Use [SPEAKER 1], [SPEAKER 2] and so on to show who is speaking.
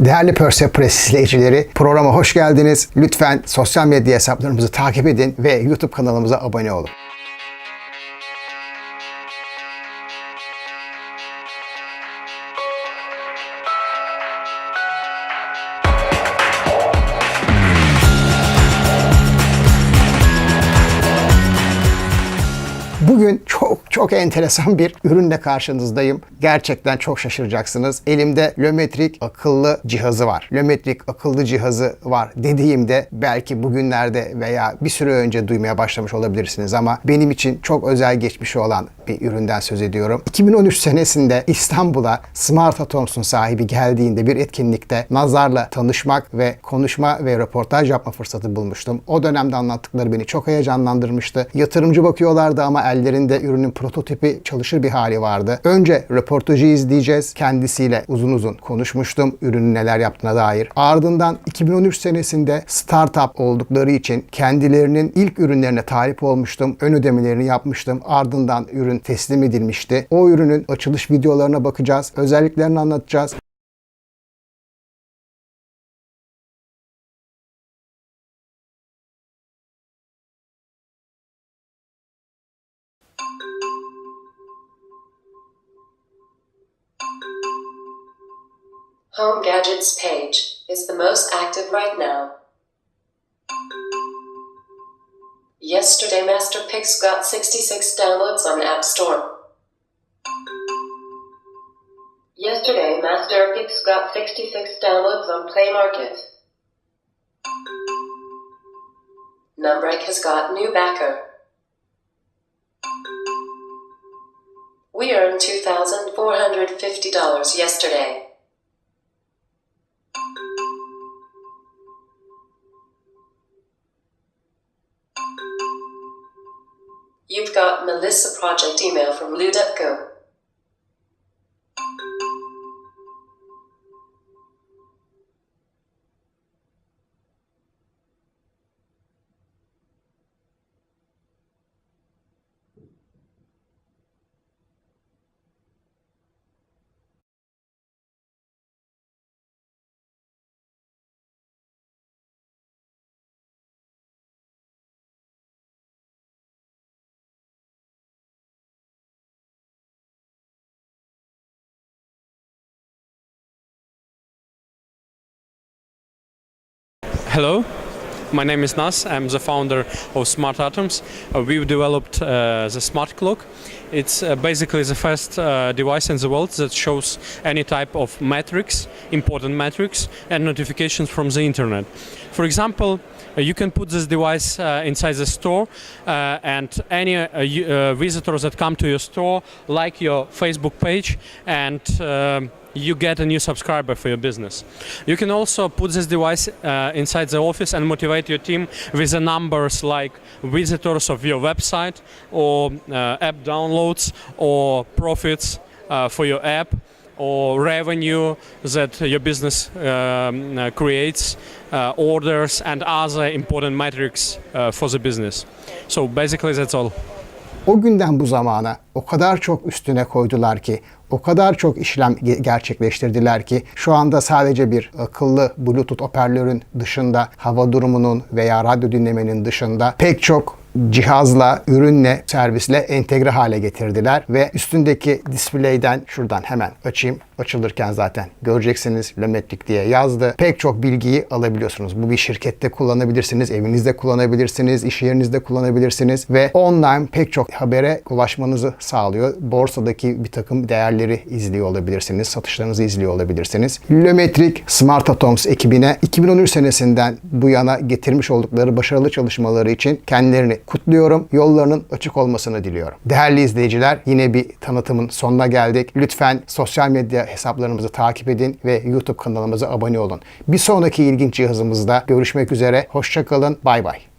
[SPEAKER 1] Değerli Percept.Press izleyicileri, programa hoş geldiniz. Lütfen sosyal medya hesaplarımızı takip edin ve YouTube kanalımıza abone olun. Bugün çok enteresan bir ürünle karşınızdayım. Gerçekten çok şaşıracaksınız. Elimde LaMetric Akıllı Cihazı var. LaMetric Akıllı Cihazı var dediğimde belki bugünlerde veya bir süre önce duymaya başlamış olabilirsiniz ama benim için çok özel geçmişi olan bir üründen söz ediyorum. 2013 senesinde İstanbul'a Smart Atoms'un sahibi geldiğinde bir etkinlikte Nazar'la tanışmak ve konuşma ve röportaj yapma fırsatı bulmuştum. O dönemde anlattıkları beni çok heyecanlandırmıştı. Yatırımcı bakıyorlardı ama ellerinde ürünün prototipi çalışır bir hali vardı. Önce röportajı izleyeceğiz. Kendisiyle uzun konuşmuştum ürünün neler yaptığına dair. Ardından 2013 senesinde startup oldukları için kendilerinin ilk ürünlerine talip olmuştum. Ön ödemelerini yapmıştım. Ardından ürün teslim edilmişti. O ürünün açılış videolarına bakacağız. Özelliklerini anlatacağız.
[SPEAKER 2] Home Gadgets page is the most active right now. Yesterday Masterpix got 66 downloads on App Store. Yesterday Masterpix got 66 downloads on Play Market. Numbrek has got new backer. We earned $2,450 yesterday. You've got Melissa project email from Lu.go.
[SPEAKER 3] Hello, my name is Nas. I'm the founder of Smart Atoms. We've developed the smart clock. It's basically the first device in the world that shows any type of metrics, important metrics, and notifications from the internet. For example, you can put this device inside the store and any visitors that come to your store like your Facebook page and you get a new subscriber for your business. You can also put this device inside the office and motivate your team with the numbers like visitors of your website or app downloads or profits for your app or revenue that your business creates, orders and other important metrics for the business. So basically that's all.
[SPEAKER 1] O günden bu zamana o kadar çok üstüne koydular ki, o kadar çok işlem gerçekleştirdiler ki şu anda sadece bir akıllı Bluetooth hoparlörün dışında, hava durumunun veya radyo dinlemenin dışında pek çok cihazla, ürünle, servisle entegre hale getirdiler ve üstündeki display'den şuradan hemen açayım. Açılırken zaten göreceksiniz LaMetric diye yazdı. Pek çok bilgiyi alabiliyorsunuz. Bu bir şirkette kullanabilirsiniz, evinizde kullanabilirsiniz, iş yerinizde kullanabilirsiniz ve online pek çok habere ulaşmanızı sağlıyor. Borsadaki bir takım değerleri izliyor olabilirsiniz, satışlarınızı izliyor olabilirsiniz. LaMetric Smart Atoms ekibine 2013 senesinden bu yana getirmiş oldukları başarılı çalışmaları için kendilerini kutluyorum. Yollarının açık olmasını diliyorum. Değerli izleyiciler, yine bir tanıtımın sonuna geldik. Lütfen sosyal medya hesaplarımızı takip edin ve YouTube kanalımıza abone olun. Bir sonraki ilginç cihazımızda görüşmek üzere. Hoşça kalın. Bay bay.